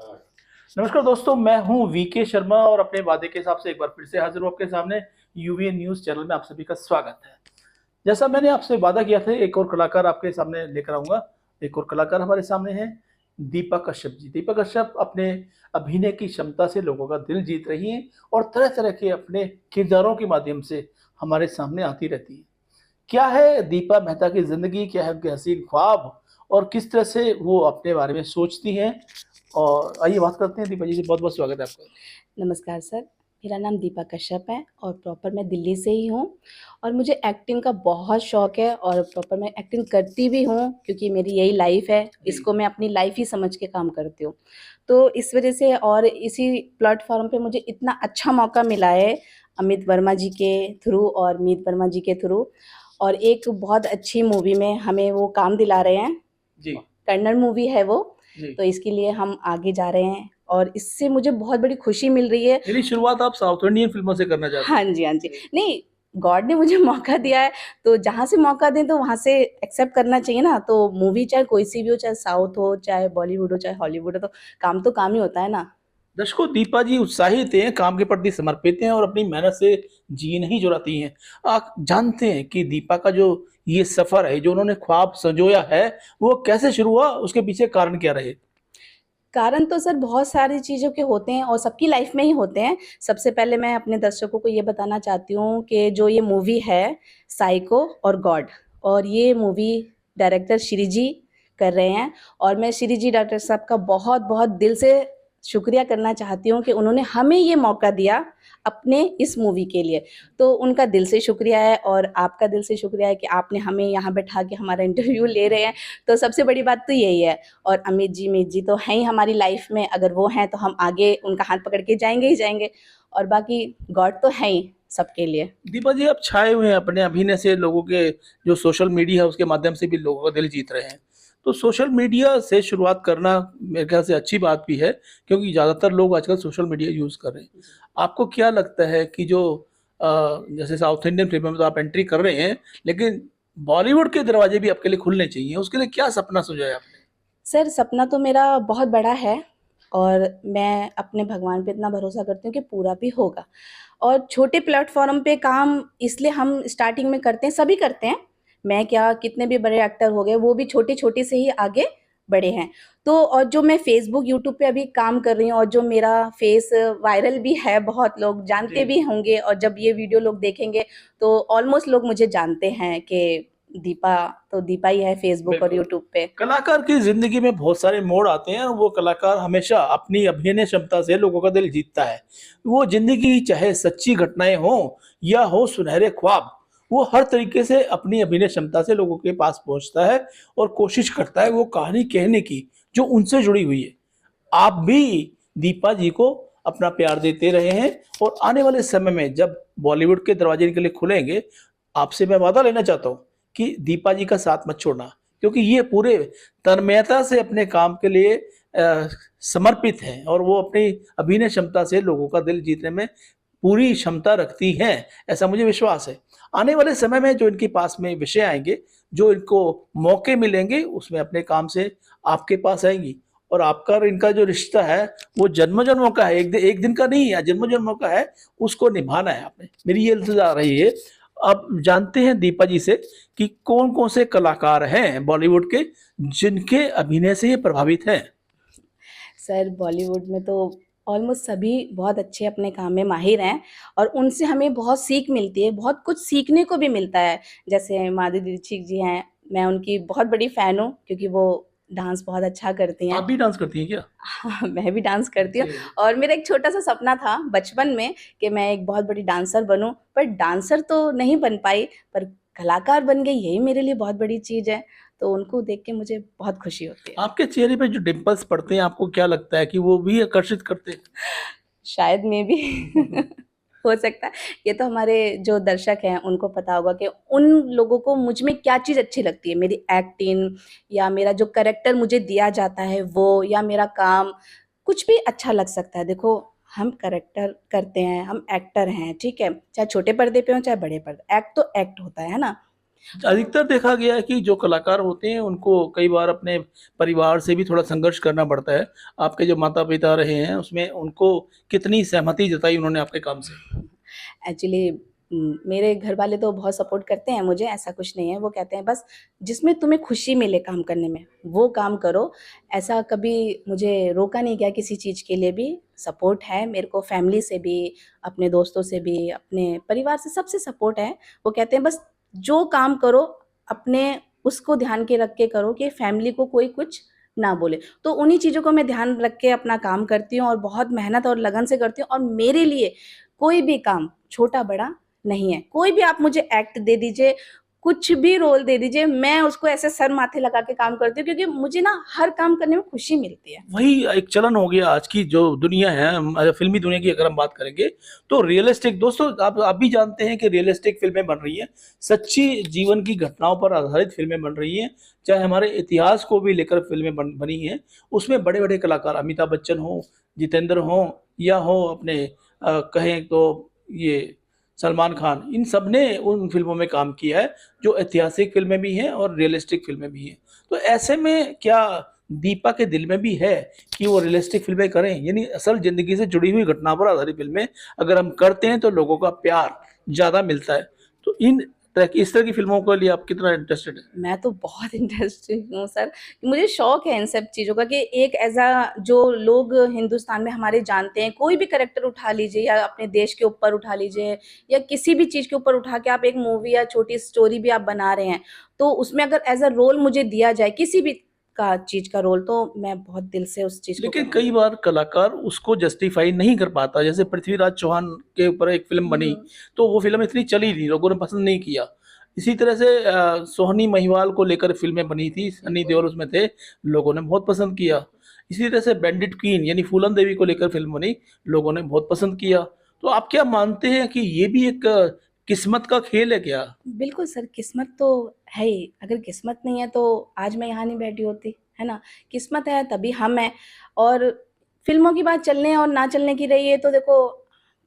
नमस्कार दोस्तों, मैं हूं वीके शर्मा और अपने वादे के हिसाब से एक बार फिर से हाजिर हूं आपके सामने। यूवीएन न्यूज चैनल में आप सभी का स्वागत है। जैसा मैंने आपसे वादा किया था, एक और कलाकार आपके सामने लेकर आऊंगा। एक और कलाकार हमारे सामने हैं, दीपा कश्यप जी। दीपा कश्यप अपने अभिनय की क्षमता से लोगों का दिल जीत रही हैं और तरह तरह के अपने किरदारों के माध्यम से हमारे सामने आती रहती हैं। क्या है दीपा मेहता की जिंदगी, क्या है उनके हसीन ख्वाब और किस तरह से वो अपने बारे में सोचती हैं, और आइए बात करते हैं। दीपा जी से बहुत बहुत स्वागत है आपका। नमस्कार सर, मेरा नाम दीपा कश्यप है और प्रॉपर मैं दिल्ली से ही हूँ। और मुझे एक्टिंग का बहुत शौक़ है और प्रॉपर मैं एक्टिंग करती भी हूँ, क्योंकि मेरी यही लाइफ़ है। जी। इसको मैं अपनी लाइफ़ ही समझ के काम करती हूँ। तो इस वजह से और इसी प्लेटफ़ॉर्म पे मुझे इतना अच्छा मौका मिला है अमित वर्मा जी के थ्रू और मीत वर्मा जी के थ्रू, और एक बहुत अच्छी मूवी में हमें वो काम दिला रहे हैं। जी। कन्नड़ मूवी है वो। जी। तो इसके लिए हम आगे जा रहे हैं और इससे मुझे बहुत बड़ी खुशी मिल रही है। यानी शुरुआत आप साउथ इंडियन फ़िल्मों से करना चाहती हाँ हैं? जी, हाँ जी। नहीं, गॉड ने मुझे मौका दिया है, तो जहाँ से मौका दें तो वहाँ से एक्सेप्ट करना चाहिए ना। तो मूवी चाहे कोई-सी भी हो, चाहे साउथ हो, चाहे बॉलीवुड हो, चाहे हॉलीवुड हो, तो काम ही होता है ना। दर्शकों, दीपा जी उत्साहित हैं, काम के प्रति समर्पित हैं और अपनी मेहनत से जी नहीं चुराती हैं। आप जानते हैं कि दीपा का जो ये सफ़र है, जो उन्होंने ख्वाब संजोया है, वो कैसे शुरू हुआ? उसके पीछे कारण क्या रहे? कारण तो सर बहुत सारी चीज़ों के होते हैं और सबकी लाइफ में ही होते हैं। सबसे पहले मैं अपने दर्शकों को ये बताना चाहती हूँ कि जो ये मूवी है, साइको और गॉड, और ये मूवी डायरेक्टर श्री जी कर रहे हैं। और मैं श्री जी डॉक्टर साहब का बहुत-बहुत दिल से शुक्रिया करना चाहती हूँ कि उन्होंने हमें ये मौका दिया अपने इस मूवी के लिए। तो उनका दिल से शुक्रिया है और आपका दिल से शुक्रिया है कि आपने हमें यहाँ बैठा के हमारा इंटरव्यू ले रहे हैं। तो सबसे बड़ी बात तो यही है। और अमित जी, मीत जी तो हैं ही हमारी लाइफ में, अगर वो हैं तो हम आगे उनका हाथ पकड़ के जाएँगे ही जाएँगे, और बाकी गॉड तो हैं ही सबके लिए। दीपा जी, आप छाए हुए हैं अपने अभिनय से, लोगों के जो सोशल मीडिया है उसके माध्यम से भी लोगों का दिल जीत रहे हैं। तो सोशल मीडिया से शुरुआत करना मेरे ख्याल से अच्छी बात भी है, क्योंकि ज़्यादातर लोग आजकल सोशल मीडिया यूज़ कर रहे हैं। आपको क्या लगता है कि जो जैसे साउथ इंडियन फ़िल्मों में तो आप एंट्री कर रहे हैं, लेकिन बॉलीवुड के दरवाजे भी आपके लिए खुलने चाहिए, उसके लिए क्या सपना सोचा है आपने? सर सपना तो मेरा बहुत बड़ा है और मैं अपने भगवान पे इतना भरोसा करती हूँ कि पूरा भी होगा। और छोटे प्लेटफ़ॉर्म पे काम इसलिए हम स्टार्टिंग में करते हैं, सभी करते हैं। मैं क्या, कितने भी बड़े एक्टर हो गए, वो भी छोटे-छोटे से ही आगे बढ़े हैं। तो और जो मैं फ़ेसबुक, यूट्यूब पे अभी काम कर रही हूँ और जो मेरा फ़ेस वायरल भी है, बहुत लोग जानते जी। भी होंगे, और जब ये वीडियो लोग देखेंगे तो ऑलमोस्ट लोग मुझे जानते हैं कि दीपा, तो दीपा ही है फ़ेसबुक और बिल्कुल। यूट्यूब पे। कलाकार की ज़िंदगी में बहुत सारे मोड़ आते हैं और वो कलाकार हमेशा अपनी अभिनय क्षमता से लोगों का दिल जीतता है। वो ज़िंदगी चाहे सच्ची घटनाएँ हों या हो सुनहरे ख्वाब, वो हर तरीके से अपनी अभिनय क्षमता से लोगों के पास पहुँचता है और कोशिश करता है वो कहानी कहने की, जो उनसे जुड़ी हुई है। आप भी दीपा जी को अपना प्यार देते रहे हैं और आने वाले समय में जब बॉलीवुड के दरवाजे इनके लिए खुलेंगे, आपसे मैं वादा लेना चाहता हूँ कि दीपा जी का साथ मत छोड़ना, क्योंकि ये पूरे तन्मयता से अपने काम के लिए समर्पित हैं और वो अपनी अभिनय क्षमता से लोगों का दिल जीतने में पूरी क्षमता रखती हैं, ऐसा मुझे विश्वास है। आने वाले समय में जो इनके पास में विषय आएँगे, जो इनको मौके मिलेंगे, उसमें अपने काम से आपके पास आएँगी और आपका और इनका जो रिश्ता है, वो जन्मों-जन्मों का है, एक दिन का नहीं है, जन्मों-जन्मों का है, उसको निभाना है आपने। मेरी ये इल्तिजा रही है। आप जानते हैं दीपा जी से कि कौन-कौन से कलाकार हैं बॉलीवुड के, जिनके अभिनय से ये प्रभावित हैं? सर बॉलीवुड में तो ऑलमोस्ट सभी बहुत अच्छे अपने काम में माहिर हैं और उनसे हमें बहुत सीख मिलती है, बहुत कुछ सीखने को भी मिलता है। जैसे माधुरी दीक्षित जी हैं, मैं उनकी बहुत बड़ी फ़ैन हूँ क्योंकि वो डांस बहुत अच्छा करती हैं। आप भी डांस करती हैं क्या? हाँ, मैं भी डांस करती हूँ। जी। और मेरा एक छोटा-सा सपना था बचपन में कि मैं एक बहुत बड़ी डांसर बनूँ, पर डांसर तो नहीं बन पाई, पर कलाकार बन गई, यही मेरे लिए बहुत बड़ी चीज़ है। तो उनको देख के मुझे बहुत खुशी होती है। आपके चेहरे पे जो डिंपल्स पड़ते हैं, आपको क्या लगता है कि वो भी आकर्षित करते हैं? शायद मे बी हो सकता है। ये तो हमारे जो दर्शक हैं उनको पता होगा कि उन लोगों को मुझ में क्या चीज़ अच्छी लगती है। मेरी एक्टिंग या मेरा जो करैक्टर मुझे दिया जाता है वो, या मेरा काम, कुछ भी अच्छा लग सकता है। देखो, हम करैक्टर करते हैं, हम एक्टर हैं, ठीक है? चाहे छोटे पर्दे पे हों, चाहे बड़े पर्दे, एक्ट तो एक्ट होता है ना? अधिकतर देखा गया है कि जो कलाकार होते हैं उनको कई बार अपने परिवार से भी थोड़ा संघर्ष करना पड़ता है। आपके जो माता-पिता रहे हैं उसमें उनको कितनी सहमति जताई उन्होंने आपके काम से? एक्चुअली मेरे घर वाले तो बहुत सपोर्ट करते हैं मुझे, ऐसा कुछ नहीं है। वो कहते हैं बस जिसमें तुम्हें खुशी मिले काम करने में, वो काम करो। ऐसा कभी मुझे रोका नहीं गया किसी चीज़ के लिए भी। सपोर्ट है मेरे को फैमिली से भी, अपने दोस्तों से भी, अपने परिवार से, सबसे सपोर्ट है। वो कहते हैं बस जो काम करो अपने उसको ध्यान के रख के करो कि फैमिली को कोई कुछ ना बोले। तो उन्हीं चीज़ों को मैं ध्यान रख के अपना काम करती हूँ और बहुत मेहनत और लगन से करती हूँ, और मेरे लिए कोई भी काम छोटा-बड़ा नहीं है। कोई भी आप मुझे एक्ट दे दीजिए, कुछ भी रोल दे दीजिए, मैं उसको ऐसे सर माथे लगा के काम करती हूँ, क्योंकि मुझे ना हर काम करने में खुशी मिलती है। वही एक चलन हो गया आज की जो दुनिया है, फ़िल्मी दुनिया की अगर हम बात करेंगे, तो रियलिस्टिक दोस्तों आप भी जानते हैं कि रियलिस्टिक फ़िल्में बन रही हैं, सच्ची जीवन की घटनाओं पर आधारित फ़िल्में बन रही हैं, चाहे हमारे इतिहास को भी लेकर फ़िल्में बनी हैं। उसमें बड़े-बड़े कलाकार अमिताभ बच्चन हों, जितेंद्र हों या हो अपने कहें तो ये सलमान खान, इन सब ने उन फ़िल्मों में काम किया है, जो ऐतिहासिक फ़िल्में भी हैं और रियलिस्टिक फ़िल्में भी हैं। तो ऐसे में क्या दीपा के दिल में भी है कि वो रियलिस्टिक फ़िल्में करें? यानी असल ज़िंदगी से जुड़ी हुई घटना पर आधारित फ़िल्में अगर हम करते हैं तो लोगों का प्यार ज़्यादा मिलता है। तो इस तरह की फ़िल्मों के लिए आप कितना इंटरेस्टेड हैं? मैं तो बहुत इंटरेस्टेड हूँ सर। मुझे शौक है इन सब चीज़ों का कि एक जो लोग हिंदुस्तान में हमारे जानते हैं, कोई भी कैरेक्टर उठा लीजिए या अपने देश के ऊपर उठा लीजिए या किसी भी चीज़ के ऊपर उठा के आप एक मूवी या छोटी स्टोरी भी आप बना रहे हैं, तो उसमें अगर एज़ अ रोल मुझे दिया जाए, किसी भी का चीज़ का रोल, तो मैं बहुत दिल से उस चीज़ को लेकिन करूँगी। कई बार कलाकार उसको जस्टिफ़ाई नहीं कर पाता। जैसे पृथ्वीराज चौहान के ऊपर एक फ़िल्म बनी, हुँ। तो वो फ़िल्म इतनी चली नहीं, लोगों ने पसंद नहीं किया। इसी तरह से सोहनी महिवाल को लेकर फ़िल्में बनी थी, सनी बिल्कुल, देओल उसमें थे, लोगों ने बहुत पसंद किया। इसी तरह से बैंडिट क्वीन यानी फूलन देवी को लेकर फ़िल्म बनी, लोगों ने बहुत पसंद किया। तो आप क्या मानते हैं कि ये भी एक किस्मत का खेल है क्या? बिल्कुल सर, किस्मत तो है ही। अगर किस्मत नहीं है तो आज मैं यहाँ नहीं बैठी होती, है ना? किस्मत है तभी हम हैं। और फ़िल्मों की बात चलने और ना चलने की रही है तो देखो,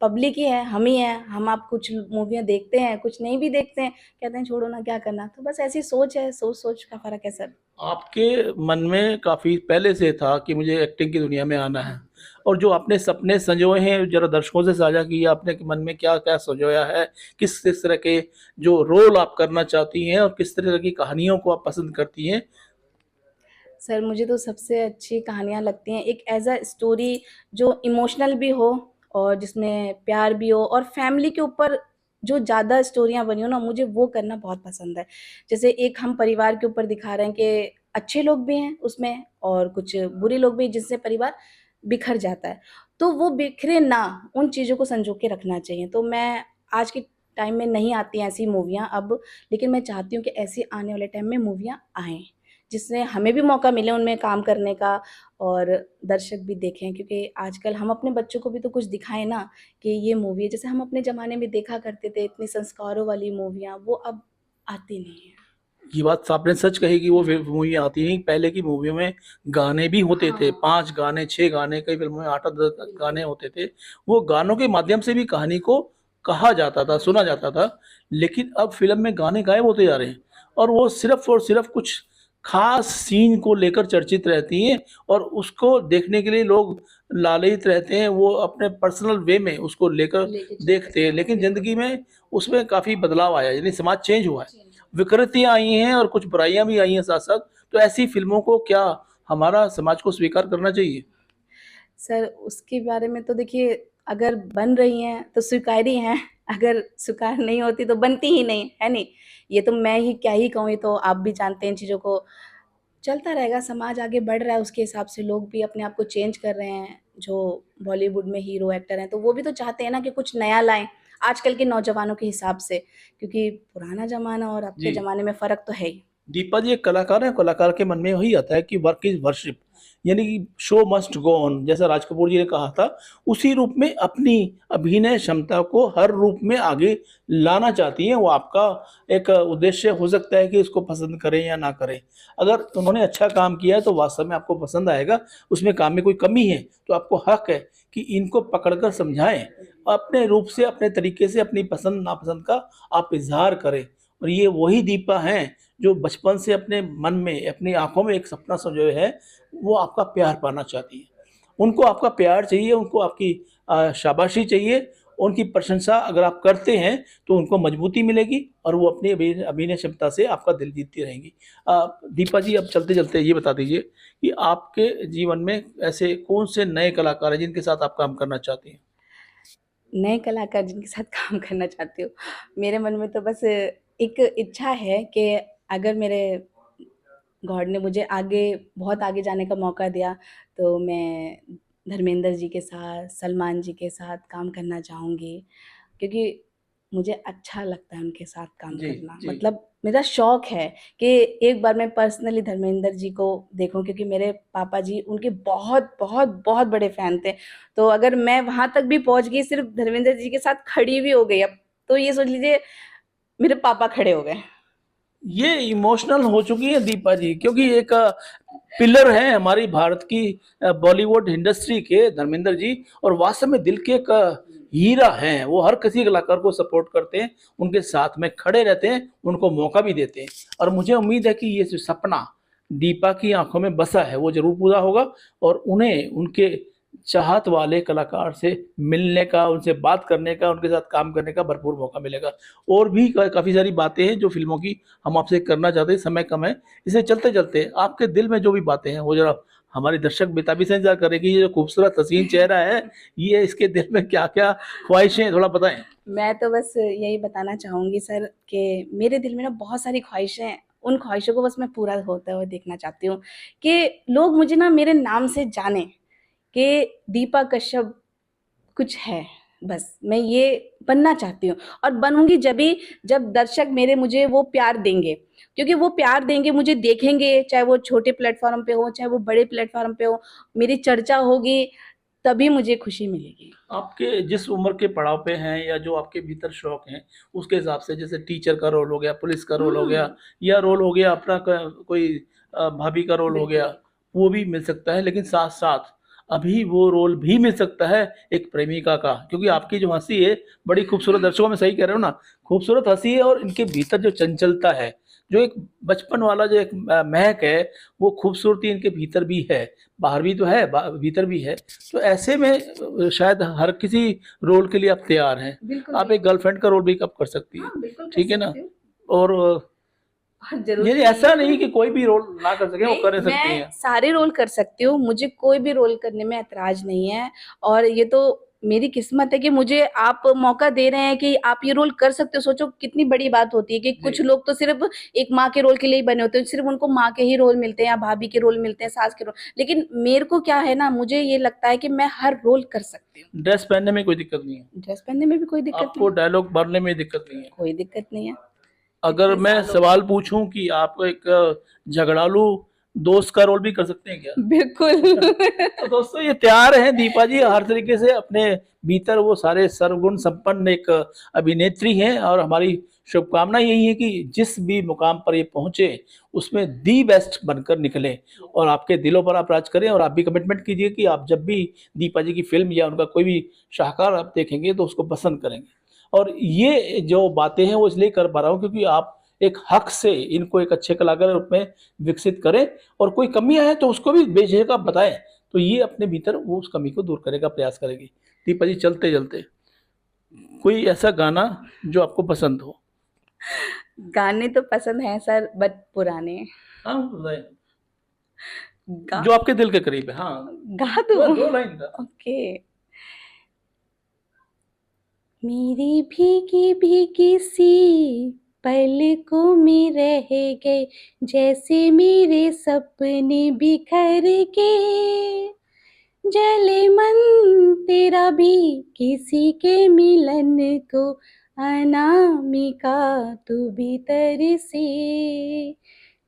पब्लिक ही है, हम ही हैं। हम आप कुछ मूवियाँ देखते हैं, कुछ नहीं भी देखते हैं, कहते हैं छोड़ो ना क्या करना। तो बस ऐसी सोच है, सोच-सोच का फ़र्क है सर। आपके मन में काफ़ी पहले से था कि मुझे एक्टिंग की दुनिया में आना है और जो आपने सपने संजोए हैं ज़रा दर्शकों से साझा कीजिए आपने कि मन में क्या-क्या संजोया है? किस तरह के जो रोल आप करना चाहती हैं और किस तरह की कहानियों को आप पसंद करती हैं? सर मुझे तो सबसे अच्छी कहानियाँ लगती हैं एक एज़ अ स्टोरी जो इमोशनल भी हो और जिसमें प्यार भी हो और फैमिली के ऊपर जो ज़्यादा स्टोरियाँ बनी हो ना, मुझे वो करना बहुत पसंद है। जैसे एक हम परिवार के ऊपर दिखा रहे हैं कि अच्छे लोग भी हैं उसमें और कुछ बुरे लोग भी हैं जिससे परिवार बिखर जाता है। तो वो बिखरे ना, उन चीज़ों को संजो के रखना चाहिए। तो मैं आज के टाइम में नहीं आती हैं ऐसी मूवियाँ अब, लेकिन मैं चाहती हूँ कि ऐसी आने वाले टाइम में मूवियाँ आएँ। जिससे हमें भी मौका मिले उनमें काम करने का और दर्शक भी देखें, क्योंकि आजकल हम अपने बच्चों को भी तो कुछ दिखाएँ ना कि ये मूवी है। जैसे हम अपने ज़माने में देखा करते थे इतनी संस्कारों वाली मूवियाँ, वो अब आती नहीं हैं। ये बात आपने सच कही कि वो मूवी आती नहीं, पहले की मूवियों में गाने भी होते थे, हाँ, 5 गाने, 6 गाने, कई फ़िल्मों में 8-8 10 बिल्कुल। गाने होते थे। वो गानों के माध्यम से भी कहानी को कहा जाता था, सुना जाता था। लेकिन अब फ़िल्म में गाने गायब होते जा रहे हैं और वो सिर्फ़ और सिर्फ़ कुछ ख़ास सीन को लेकर चर्चित रहती हैं और उसको देखने के लिए लोग लालायित रहते हैं। वो अपने पर्सनल वे में उसको लेकर लेके चलते देखते हैं, हैं, लेकिन बिल्कुल। ज़िंदगी में उसमें काफ़ी बदलाव आया है, यानी समाज चेंज हुआ है। चेंज हो गया। विकृतियाँ आई हैं और कुछ बुराइयाँ भी आई हैं साथ-साथ, तो ऐसी फ़िल्मों को क्या हमारा समाज को स्वीकार करना चाहिए? सर उसके बारे में तो देखिए, अगर बन रही हैं तो स्वीकार्य ही हैं, अगर स्वीकार नहीं होती तो बनती ही नहीं, है नहीं? ये तो मैं ही क्या ही कहूँ, ये तो आप भी जानते हैं इन चीज़ों को। चलता रहेगा, समाज आगे बढ़ रहा है, उसके हिसाब से लोग भी अपने आप को चेंज कर रहे हैं। जो बॉलीवुड में हीरो एक्टर हैं, तो वो भी तो चाहते हैं ना कि कुछ नया लाएँ, आजकल के नौजवानों के हिसाब से, क्योंकि पुराना ज़माना और अब के जी। ज़माने में फ़र्क तो है ही। दीपा जी एक कलाकार हैं, कलाकार के मन में वही आता है कि वर्क इज़ वर्शिप यानी कि शो मस्ट गो ऑन जैसा राज कपूर जी ने कहा था, उसी रूप में अपनी अभिनय क्षमता को हर रूप में आगे लाना चाहती हैं। वो आपका एक उद्देश्य हो सकता है कि उसको पसंद करें या ना करें। अगर उन्होंने अच्छा काम किया है तो वास्तव में आपको पसंद आएगा, उसमें काम में कोई कमी है तो आपको हक है कि इनको पकड़ कर समझाएँ, अपने रूप से, अपने तरीके से अपनी पसंद नापसंद का आप इज़हार करें। और ये वही दीपा हैं जो बचपन से अपने मन में, अपनी आँखों में एक सपना सँजोए है, वो आपका प्यार पाना चाहती हैं। उनको आपका प्यार चाहिए, उनको आपकी शाबाशी चाहिए, उनकी प्रशंसा अगर आप करते हैं, तो उनको मजबूती मिलेगी और वो अपनी अभिनय क्षमता से आपका दिल जीतती रहेंगी। दीपा जी, अब चलते-चलते ये बता दीजिए कि आपके जीवन में ऐसे कौन से नए कलाकार हैं जिनके साथ आप काम करना चाहती हैं? नए कलाकार जिनके साथ काम करना चाहती हूँ, मेरे मन में तो बस एक इच्छा है कि अगर मेरे गॉड ने मुझे आगे बहुत आगे जाने का मौका दिया, तो मैं धर्मेंद्र जी के साथ, सलमान जी के साथ काम करना चाहूँगी, क्योंकि मुझे अच्छा लगता है उनके साथ काम जी, करना। जी। मतलब मेरा शौक है कि एक बार मैं पर्सनली धर्मेंद्र जी को देखूँ, क्योंकि मेरे पापा जी उनके बहुत, बहुत, बहुत बड़े फ़ैन थे। तो अगर मैं वहाँ तक भी पहुँच गई सिर्फ़ धर्मेंद्र जी के साथ खड़ी भी हो गई अब, तो ये सोच लीजिए मेरे पापा खड़े हो गए। ये इमोशनल हो चुकी है दीपा जी, क्योंकि एक पिलर है हमारी भारत की बॉलीवुड इंडस्ट्री के धर्मेंद्र जी, और वास्तव में दिल के एक हीरा हैं। वो हर किसी कलाकार को सपोर्ट करते हैं, उनके साथ में खड़े रहते हैं, उनको मौका भी देते हैं, और मुझे उम्मीद है कि ये जो सपना दीपा की आंखों में बसा है वो जरूर पूरा होगा, और उन्हें उनके चाहत वाले कलाकार से मिलने का, उनसे बात करने का, उनके साथ काम करने का भरपूर मौका मिलेगा। और भी काफ़ी सारी बातें हैं जो फ़िल्मों की हम आपसे करना चाहते हैं, समय कम है। इसलिए चलते-चलते आपके दिल में जो भी बातें हैं, वो ज़रा हमारे दर्शक बेताबी से इंतज़ार कर रहे हैं कि ये जो खूबसूरत हसीन चेहरा है, ये इसके दिल में क्या-क्या ख्वाहिशें हैं, थोड़ा बताएँ? मैं तो बस यही बताना चाहूँगी सर कि मेरे दिल में ना बहुत सारी ख्वाहिशें हैं, उन ख्वाहिशों को बस मैं पूरा होते हुए देखना चाहती हूँ कि लोग मुझे ना मेरे नाम से जानें कि दीपा कश्यप कुछ है, बस मैं ये बनना चाहती हूँ, और बनूँगी जब दर्शक मेरे मुझे वो प्यार देंगे। क्योंकि वो प्यार देंगे, मुझे देखेंगे, चाहे वो छोटे प्लेटफ़ॉर्म पे हो, चाहे वो बड़े प्लेटफ़ॉर्म पे हो, मेरी चर्चा होगी, तभी मुझे खुशी मिलेगी। आपके जिस उम्र के पड़ाव पे हैं या जो आपके भीतर शौक हैं, उसके हिसाब से जैसे टीचर का रोल हो गया, पुलिस का रोल हो गया, हुँ, या रोल हो गया अपना कोई भाभी का रोल हो गया, बिल्कुल। वो भी मिल सकता है। लेकिन साथ-साथ अभी वो रोल भी मिल सकता है एक प्रेमिका का, क्योंकि आपकी जो हँसी है बड़ी खूबसूरत, दर्शकों मैं सही कह रहा हूँ ना, खूबसूरत हँसी है, और इनके भीतर जो चंचलता है, जो एक बचपन वाला जो एक महक है, वो खूबसूरती इनके भीतर भी है। बाहर भी तो है, भीतर भी है। तो ऐसे में शायद हर किसी रोल के लिए आप तैयार हैं। बिल्कुल, आप एक बिल्कुल। गर्लफ्रेंड का रोल भी कब कर सकती हैं, हाँ, बिल्कुल कर ठीक है ना? सकती हूँ। और हाँ, ये ज़रूरी नहीं ऐसा है। नहीं कि कोई भी रोल ना कर सकें, वो नहीं, कर सकती मैं हैं। सारे रोल कर सकती हूँ, मुझे कोई भी रोल करने में ऐतराज़ नहीं है, और ये तो मेरी किस्मत है कि मुझे आप मौका दे रहे हैं कि आप ये रोल कर सकते हो। सोचो कितनी बड़ी बात होती है कि जी। कुछ लोग तो सिर्फ़ एक माँ के रोल के लिए ही बने होते हैं, सिर्फ़ उनको माँ के ही रोल मिलते हैं या भाभी के रोल मिलते हैं, सास के रोल। लेकिन मेरे को क्या है ना, मुझे ये लगता है कि मैं हर रोल कर सकती हूँ। ड्रेस पहनने में कोई दिक्कत नहीं है। ड्रेस पहनने में भी कोई दिक्कत आपको नहीं है, डायलॉग मारने में दिक्कत नहीं है। कोई दिक्कत नहीं है। अगर इतने मैं सालों सवाल पूछूँ कि आप एक झगड़ालू दोस्त का रोल भी कर सकते हैं क्या? बिल्कुल। तो दोस्तों ये तैयार हैं दीपा जी हर तरीके से, अपने भीतर वो सारे सर्वगुण संपन्न एक अभिनेत्री हैं, और हमारी शुभकामना यही है कि जिस भी मुकाम पर ये पहुँचे उसमें दी बेस्ट बनकर निकलें, और आपके दिलों पर आप राज करें। और आप भी कमिटमेंट कीजिए कि आप जब भी दीपा जी की फ़िल्म या उनका कोई भी शाहकार आप देखेंगे तो उसको पसंद करेंगे। और ये जो बातें हैं वो इसलिए कर पा रहा हूँ क्योंकि आप एक हक़ से इनको एक अच्छे कलाकार के रूप में विकसित करें, और कोई कमियाँ हैं तो उसको भी बेझिझक आप बताएँ। तो ये अपने भीतर वो उस कमी को दूर करने का प्रयास करेगी। दीपा जी चलते-चलते कोई ऐसा गाना जो आपको पसंद हो? गाने तो पसंद हैं सर, बट पुराने। हाँ, बताएँ। गा जो आपके दिल के करीब है। हाँ, गा 2 दूँ? 2 लाइन का। ओके। मेरी भीगी-भीगी सी पलकों में रह गए, जैसे मेरे सपने बिखर के। जले मन तेरा भी किसी के मिलन को, अनामिका तू भीतर से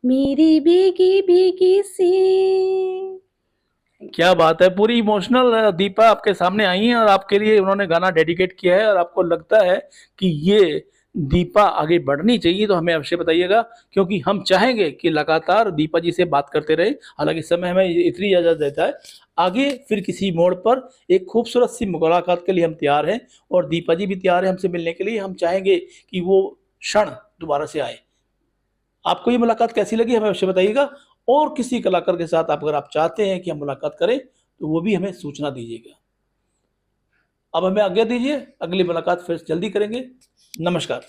मेरी भीगी-भीगी सी। क्या बात है! पूरी इमोशनल दीपा आपके सामने आई हैं, और आपके लिए उन्होंने गाना डेडिकेट किया है, और आपको लगता है कि ये दीपा आगे बढ़नी चाहिए तो हमें अवश्य बताइएगा, क्योंकि हम चाहेंगे कि लगातार दीपा जी से बात करते रहें। हालाँकि समय हमें इतनी इजाज़त देता है। आगे फिर किसी मोड़ पर एक खूबसूरत सी मुलाकात के लिए हम तैयार हैं, और दीपा जी भी तैयार हैं हमसे मिलने के लिए। हम चाहेंगे कि वो क्षण दोबारा से आए। आपको ये मुलाकात कैसी लगी हमें अवश्य बताइएगा, और किसी कलाकार के साथ अगर आप चाहते हैं कि हम मुलाकात करें तो वो भी हमें सूचना दीजिएगा। अब हमें आज्ञा दीजिए, अगली मुलाकात फिर जल्दी करेंगे। नमस्कार।